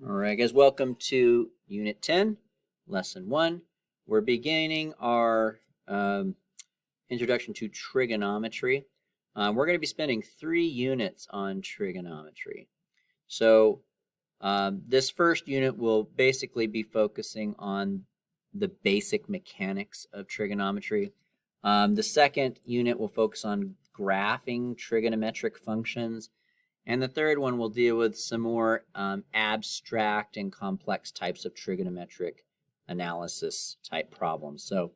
All right, guys, welcome to Unit 10, Lesson 1. We're beginning our introduction to trigonometry. We're going to be spending 3 units on trigonometry. So this first unit will basically be focusing on the basic mechanics of trigonometry. The second unit will focus on graphing trigonometric functions. And the third one will deal with some more abstract and complex types of trigonometric analysis type problems. So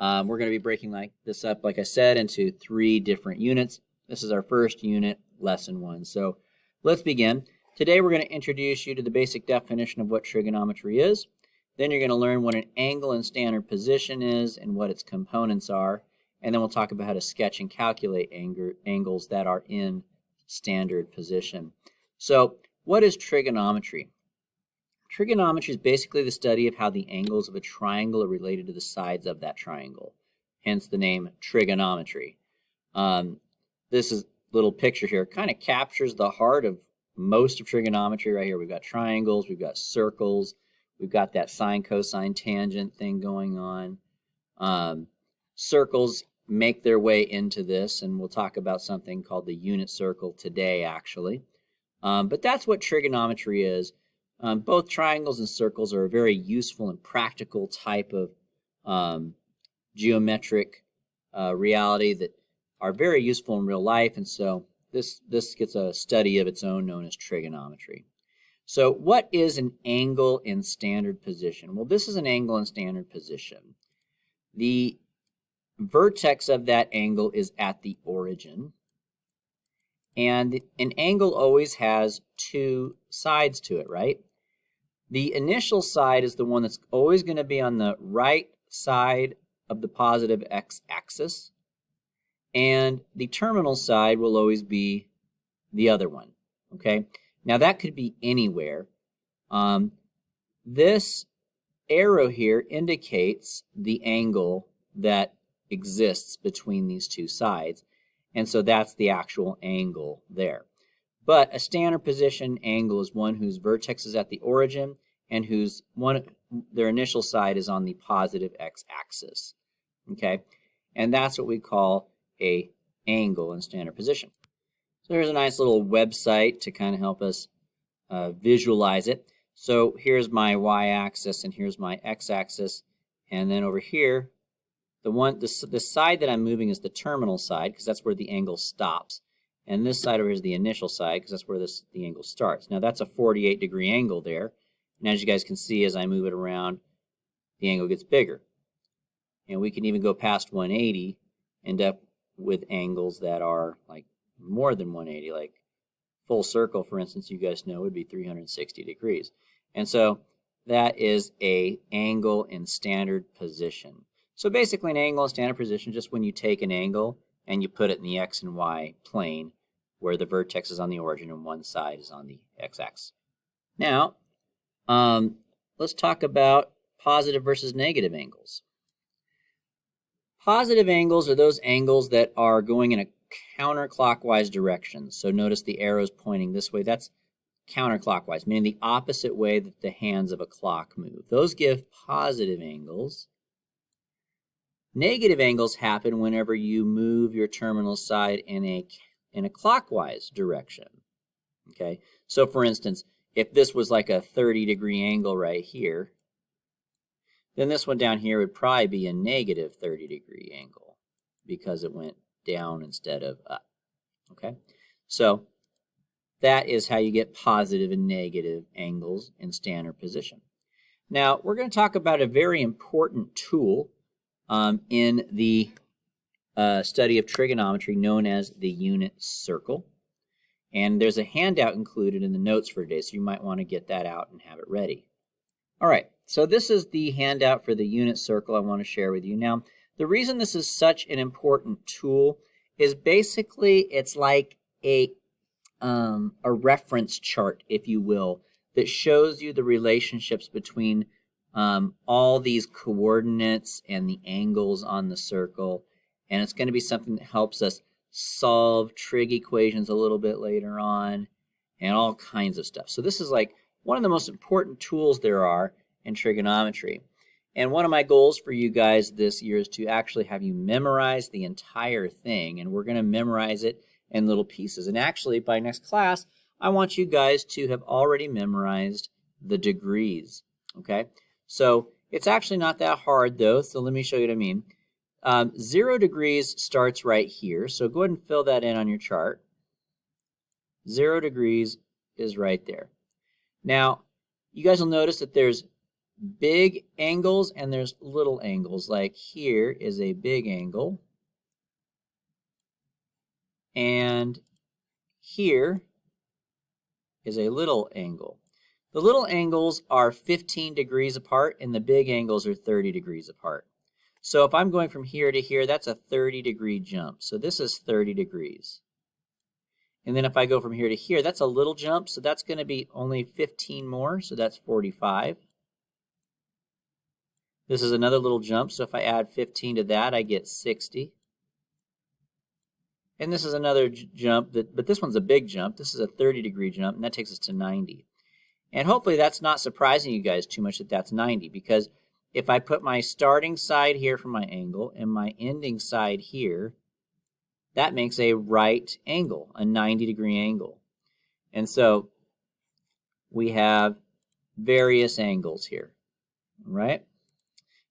we're going to be breaking this up, like I said, into 3 different units. This is our first unit, Lesson 1. So let's begin. Today we're going to introduce you to the basic definition of what trigonometry is. Then you're going to learn what an angle in standard position is and what its components are. And then we'll talk about how to sketch and calculate angles that are in standard position. So what is trigonometry? Trigonometry is basically the study of how the angles of a triangle are related to the sides of that triangle, hence the name trigonometry. This little picture here kind of captures the heart of most of trigonometry right here. We've got triangles, we've got circles, we've got that sine, cosine, tangent thing going on. Circles make their way into this, and we'll talk about something called the unit circle today, actually. But that's what trigonometry is. Both triangles and circles are a very useful and practical type of geometric reality that are very useful in real life, and so this gets a study of its own known as trigonometry. So what is an angle in standard position? Well, this is an angle in standard position. The vertex of that angle is at the origin, and an angle always has 2 sides to it, right? The initial side is the one that's always going to be on the right side of the positive x-axis, and the terminal side will always be the other one, okay? Now that could be anywhere. This arrow here indicates the angle that exists between these 2 sides, and so that's the actual angle there. But a standard position angle is one whose vertex is at the origin and their initial side is on the positive x-axis, okay? And that's what we call a angle in standard position. So there's a nice little website to kind of help us visualize it. So here's my y-axis and here's my x-axis, and then over here the side that I'm moving is the terminal side because that's where the angle stops. And this side over here is the initial side because that's where the angle starts. Now that's a 48-degree angle there. And as you guys can see, as I move it around, the angle gets bigger. And we can even go past 180, end up with angles that are like more than 180. Like full circle, for instance, you guys know would be 360 degrees. And so that is an angle in standard position. So basically an angle in standard position, just when you take an angle and you put it in the x and y plane where the vertex is on the origin and one side is on the x-axis. Now, let's talk about positive versus negative angles. Positive angles are those angles that are going in a counterclockwise direction. So notice the arrows pointing this way. That's counterclockwise, meaning the opposite way that the hands of a clock move. Those give positive angles. Negative angles happen whenever you move your terminal side in a clockwise direction, okay? So for instance, if this was like a 30-degree angle right here, then this one down here would probably be a negative 30-degree angle because it went down instead of up, okay? So that is how you get positive and negative angles in standard position. Now, we're going to talk about a very important tool in the study of trigonometry known as the unit circle. And there's a handout included in the notes for today, so you might want to get that out and have it ready. All right, so this is the handout for the unit circle I want to share with you. Now, the reason this is such an important tool is basically it's like a reference chart, if you will, that shows you the relationships between all these coordinates and the angles on the circle, and it's going to be something that helps us solve trig equations a little bit later on and all kinds of stuff. So this is like one of the most important tools there are in trigonometry. And one of my goals for you guys this year is to actually have you memorize the entire thing, and we're going to memorize it in little pieces. And actually, by next class, I want you guys to have already memorized the degrees, okay? So it's actually not that hard, though, so let me show you what I mean. 0 degrees starts right here, so go ahead and fill that in on your chart. 0 degrees is right there. Now, you guys will notice that there's big angles and there's little angles. Like here is a big angle, and here is a little angle. The little angles are 15 degrees apart and the big angles are 30 degrees apart. So if I'm going from here to here, that's a 30-degree jump. So this is 30 degrees. And then if I go from here to here, that's a little jump, so that's going to be only 15 more, so that's 45. This is another little jump, so if I add 15 to that, I get 60. And this is another jump, but this one's a big jump. This is a 30-degree jump, and that takes us to 90. And hopefully that's not surprising you guys too much that that's 90, because if I put my starting side here for my angle and my ending side here, that makes a right angle, a 90-degree angle. And so we have various angles here, right?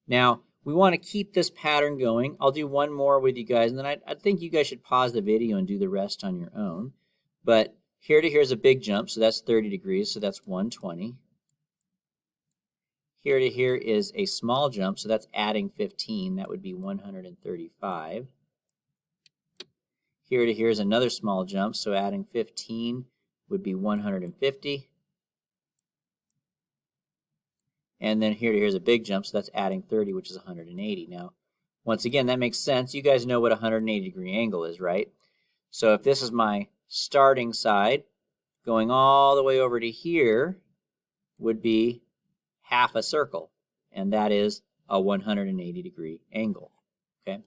Now, we want to keep this pattern going. I'll do one more with you guys, and then I think you guys should pause the video and do the rest on your own. But here to here is a big jump, so that's 30 degrees, so that's 120. Here to here is a small jump, so that's adding 15. That would be 135. Here to here is another small jump, so adding 15 would be 150. And then here to here is a big jump, so that's adding 30, which is 180. Now, once again, that makes sense. You guys know what a 180-degree angle is, right? So if this is my starting side, going all the way over to here would be half a circle, and that is a 180-degree angle, okay?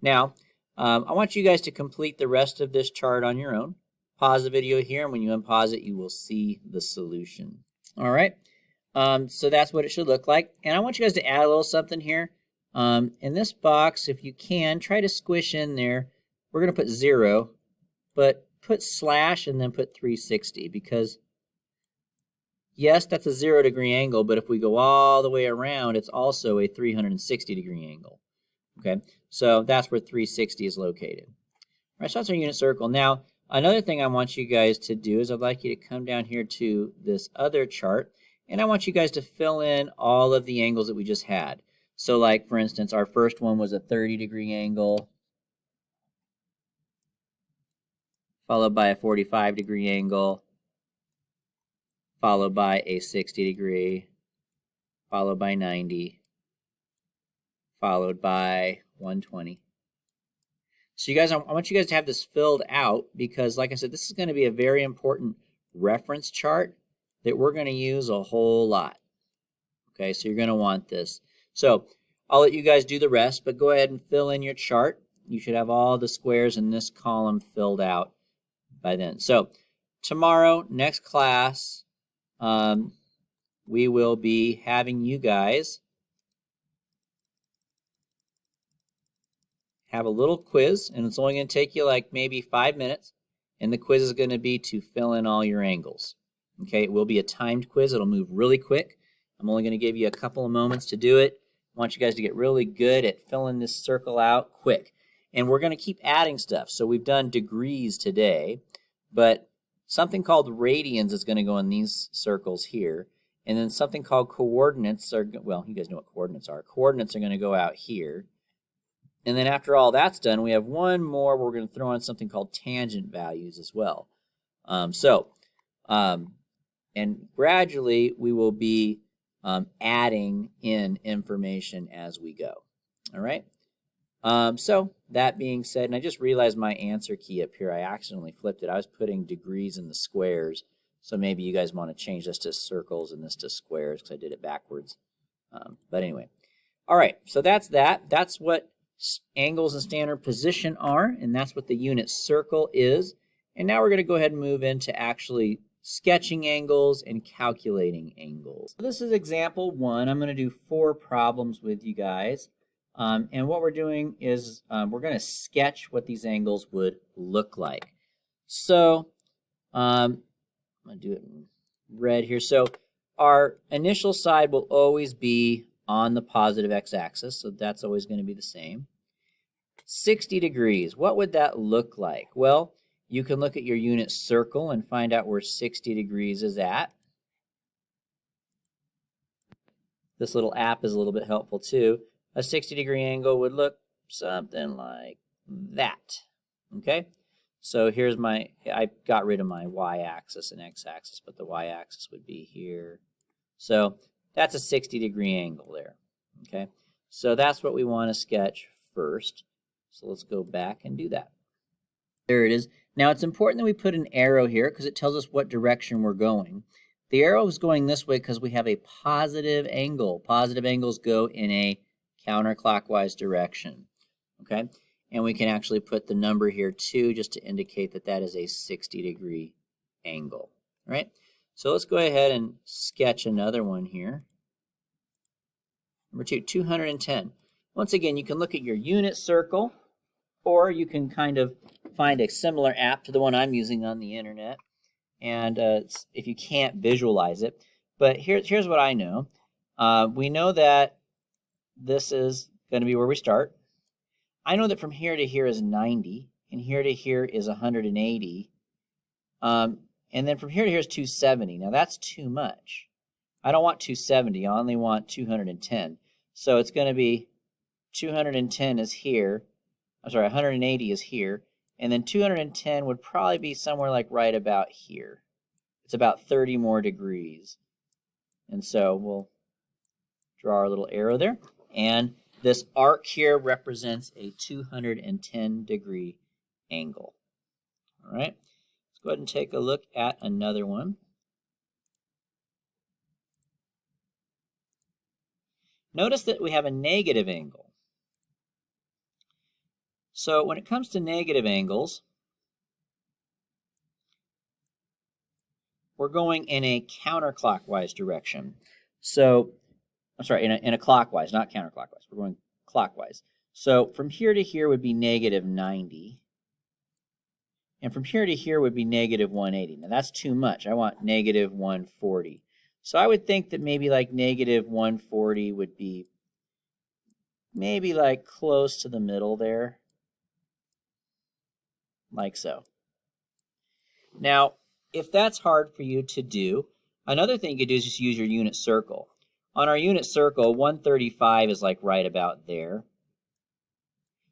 Now, I want you guys to complete the rest of this chart on your own. Pause the video here, and when you unpause it, you will see the solution. All right, so that's what it should look like. And I want you guys to add a little something here. In this box, if you can, try to squish in there. We're going to put 0, but put slash and then put 360, because yes, that's a 0-degree angle, but if we go all the way around, it's also a 360-degree angle. Okay, so that's where 360 is located. All right, so that's our unit circle. Now, another thing I want you guys to do is I'd like you to come down here to this other chart, and I want you guys to fill in all of the angles that we just had. So like, for instance, our first one was a 30-degree angle, followed by a 45-degree angle, followed by a 60-degree, followed by 90, followed by 120. So you guys, I want you guys to have this filled out because, like I said, this is going to be a very important reference chart that we're going to use a whole lot. Okay, so you're going to want this. So I'll let you guys do the rest, but go ahead and fill in your chart. You should have all the squares in this column filled out by then. So tomorrow, next class, we will be having you guys have a little quiz, and it's only going to take you like maybe 5 minutes, and the quiz is going to be to fill in all your angles. Okay, it will be a timed quiz. It'll move really quick. I'm only going to give you a couple of moments to do it. I want you guys to get really good at filling this circle out quick. And we're going to keep adding stuff. So we've done degrees today, but something called radians is going to go in these circles here. And then something called coordinates are, well, you guys know what coordinates are. Coordinates are going to go out here. And then after all that's done, we have one more where we're going to throw in something called tangent values as well. And gradually we will be adding in information as we go. All right. So that being said, and I just realized my answer key up here, I accidentally flipped it. I was putting degrees in the squares. So maybe you guys want to change this to circles and this to squares because I did it backwards. But anyway. All right. So that's that. That's what angles and standard position are, and that's what the unit circle is. And now we're going to go ahead and move into actually sketching angles and calculating angles. So this is example 1. I'm going to do 4 problems with you guys. And what we're doing is we're going to sketch what these angles would look like. So I'm going to do it in red here. So our initial side will always be on the positive x-axis, so that's always going to be the same. 60 degrees, what would that look like? Well, you can look at your unit circle and find out where 60 degrees is at. This little app is a little bit helpful too. A 60-degree angle would look something like that. Okay? So here's I got rid of my y-axis and x-axis, but the y-axis would be here. So that's a 60-degree angle there. Okay? So that's what we want to sketch first. So let's go back and do that. There it is. Now it's important that we put an arrow here because it tells us what direction we're going. The arrow is going this way because we have a positive angle. Positive angles go in a counterclockwise direction. Okay? And we can actually put the number here 2 just to indicate that that is a 60-degree angle. All right? So let's go ahead and sketch another one here. Number 2, 210. Once again, you can look at your unit circle, or you can kind of find a similar app to the one I'm using on the internet. And if you can't visualize it, but here's what I know. We know that this is going to be where we start. I know that from here to here is 90, and here to here is 180. And then from here to here is 270. Now that's too much. I don't want 270. I only want 210. So it's going to be 210 is here. I'm sorry, 180 is here. And then 210 would probably be somewhere like right about here. It's about 30 more degrees. And so we'll draw our little arrow there. And this arc here represents a 210-degree angle. All right, let's go ahead and take a look at another one. Notice that we have a negative angle. So when it comes to negative angles, we're going in a counterclockwise direction. So, I'm sorry, in a clockwise, not counterclockwise. We're going clockwise. So from here to here would be negative 90. And from here to here would be negative 180. Now that's too much. I want negative 140. So I would think that maybe like negative 140 would be maybe like close to the middle there. Like so. Now, if that's hard for you to do, another thing you could do is just use your unit circle. On our unit circle, 135 is like right about there.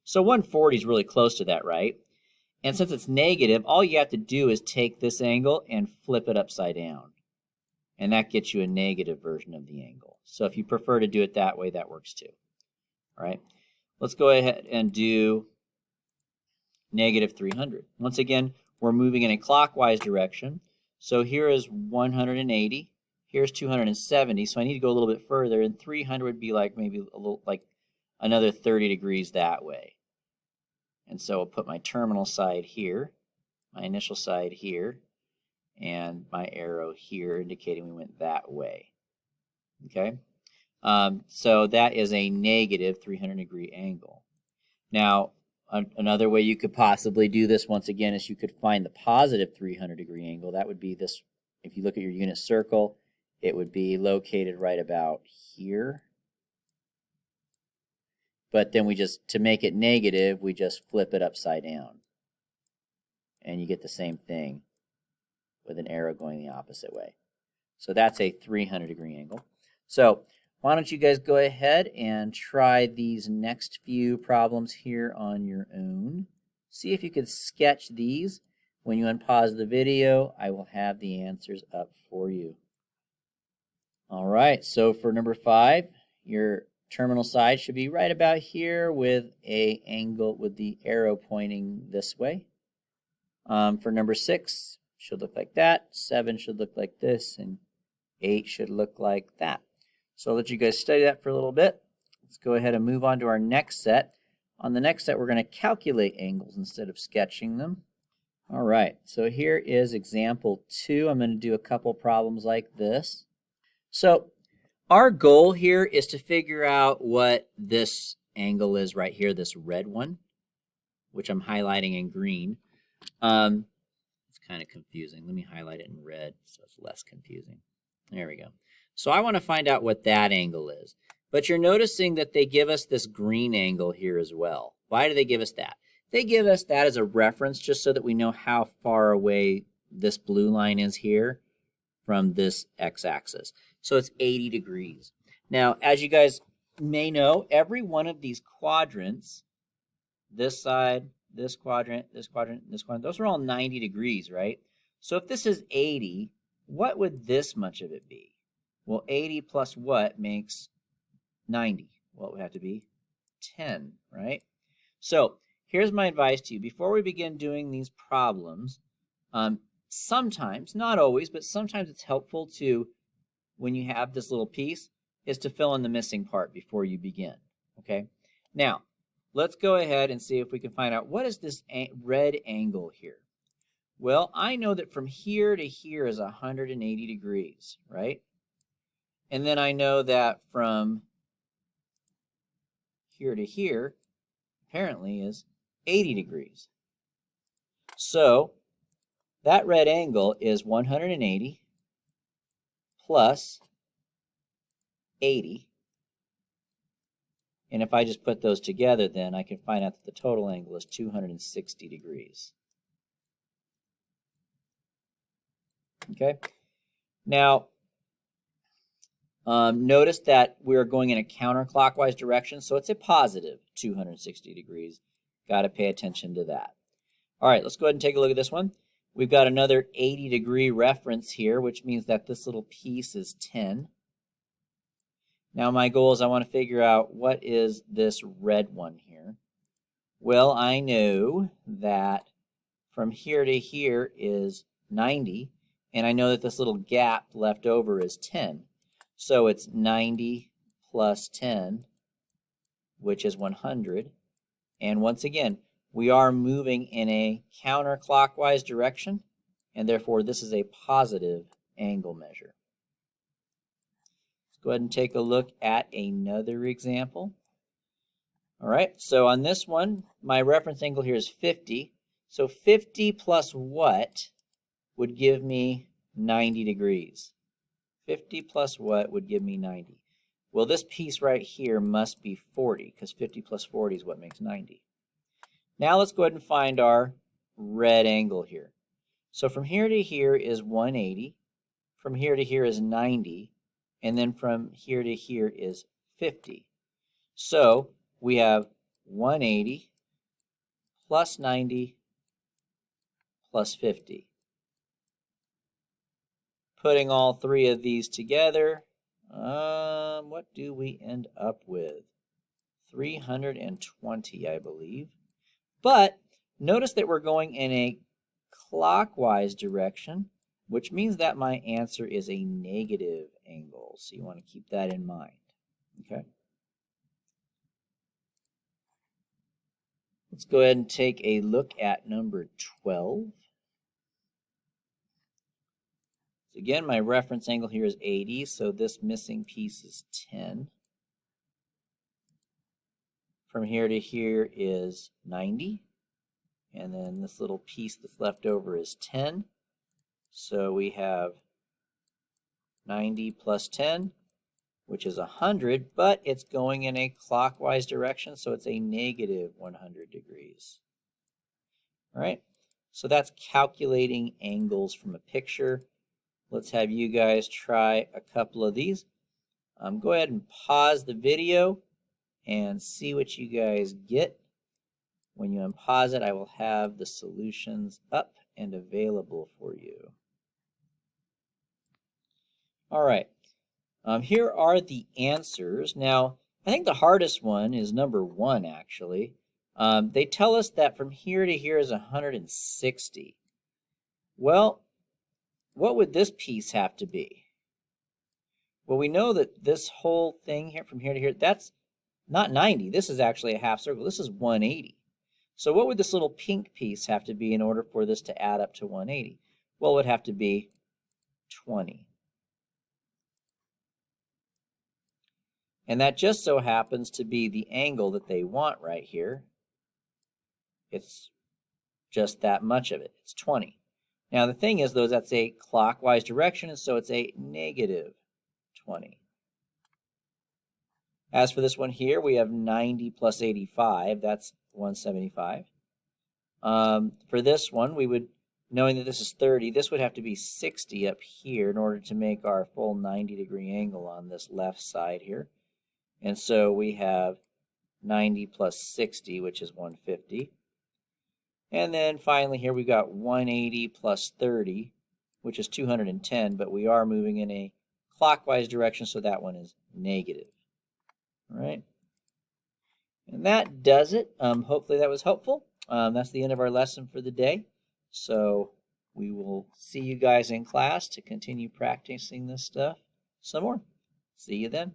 So 140 is really close to that, right? And since it's negative, all you have to do is take this angle and flip it upside down. And that gets you a negative version of the angle. So if you prefer to do it that way, that works too. All right, let's go ahead and do negative 300. Once again, we're moving in a clockwise direction. So here is 180. Here's 270. So I need to go a little bit further, and 300 would be like maybe a little like another 30 degrees that way. And so I'll put my terminal side here, my initial side here, and my arrow here indicating we went that way. Okay? So that is a negative 300-degree angle. Now, another way you could possibly do this, once again, is you could find the positive 300-degree angle. That would be this. If you look at your unit circle, it would be located right about here. But then we just, to make it negative, we just flip it upside down. And you get the same thing with an arrow going the opposite way. So that's a 300-degree angle. So why don't you guys go ahead and try these next few problems here on your own. See if you could sketch these. When you unpause the video, I will have the answers up for you. All right, so for number 5, your terminal side should be right about here with an angle with the arrow pointing this way. For number 6, should look like that. 7 should look like this, and 8 should look like that. So I'll let you guys study that for a little bit. Let's go ahead and move on to our next set. On the next set, we're going to calculate angles instead of sketching them. All right, so here is example 2. I'm going to do a couple problems like this. So our goal here is to figure out what this angle is right here, this red one, which I'm highlighting in green. It's kind of confusing. Let me highlight it in red so it's less confusing. There we go. So I want to find out what that angle is. But you're noticing that they give us this green angle here as well. Why do they give us that? They give us that as a reference just so that we know how far away this blue line is here from this x-axis. So it's 80 degrees. Now, as you guys may know, every one of these quadrants, this side, this quadrant, this quadrant, this quadrant, those are all 90 degrees, right? So if this is 80, what would this much of it be? Well, 80 plus what makes 90? Well, it would have to be 10, right? So here's my advice to you. Before we begin doing these problems, sometimes, not always, but sometimes it's helpful to, when you have this little piece, is to fill in the missing part before you begin, okay? Now, let's go ahead and see if we can find out what is this red angle here. Well, I know that from here to here is 180 degrees, right? And then I know that from here to here, apparently, is 80 degrees. So that red angle is 180 plus 80. And if I just put those together, then I can find out that the total angle is 260 degrees. Okay? Now, notice that we're going in a counterclockwise direction, so it's a positive 260 degrees. Got to pay attention to that. All right, let's go ahead and take a look at this one. We've got another 80-degree reference here, which means that this little piece is 10. Now my goal is I want to figure out what is this red one here. Well, I know that from here to here is 90, and I know that this little gap left over is 10. So it's 90 plus 10, which is 100. And once again, we are moving in a counterclockwise direction, and therefore this is a positive angle measure. Let's go ahead and take a look at another example. All right, so on this one, my reference angle here is 50. So 50 plus what would give me 90 degrees? 50 plus what would give me 90? Well, this piece right here must be 40, because 50 plus 40 is what makes 90. Now let's go ahead and find our red angle here. So from here to here is 180, from here to here is 90, and then from here to here is 50. So we have 180 plus 90 plus 50. Putting all three of these together, what do we end up with? 320, I believe. But notice that we're going in a clockwise direction, which means that my answer is a negative angle. So you want to keep that in mind, okay? Let's go ahead and take a look at number 12. So again, my reference angle here is 80, so this missing piece is 10. From here to here is 90, and then this little piece that's left over is 10. So we have 90 plus 10, which is 100, but it's going in a clockwise direction, so it's a negative 100 degrees. All right, so that's calculating angles from a picture. Let's have you guys try a couple of these. Go ahead and pause the video and see what you guys get. When you unpause it, I will have the solutions up and available for you. All right, here are the answers. Now, I think the hardest one is number 1, actually. They tell us that from here to here is 160. Well, what would this piece have to be? Well, we know that this whole thing here, from here to here, that's not 90. This is actually a half circle. This is 180. So what would this little pink piece have to be in order for this to add up to 180? Well, it would have to be 20. And that just so happens to be the angle that they want right here. It's just that much of it. It's 20. Now the thing is, though, that's a clockwise direction, and so it's a negative 20. As for this one here, we have 90 plus 85. That's 175. For this one, we would, knowing that this is 30, this would have to be 60 up here in order to make our full 90-degree angle on this left side here. And so we have 90 plus 60, which is 150. And then finally here we've got 180 plus 30, which is 210, but we are moving in a clockwise direction, so that one is negative. All right. And that does it. Hopefully that was helpful. That's the end of our lesson for the day. So we will see you guys in class to continue practicing this stuff some more. See you then.